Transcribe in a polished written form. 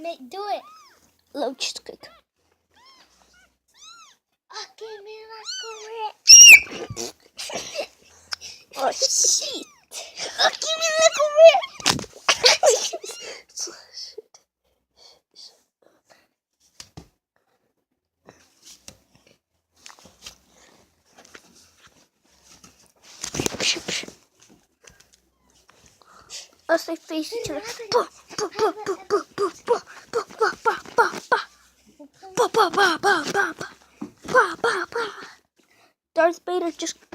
Do it. Love cheesecake. Oh, give me like a rip. Oh shit! Oh, give me like a rip. Let's say face each other. Darth Vader just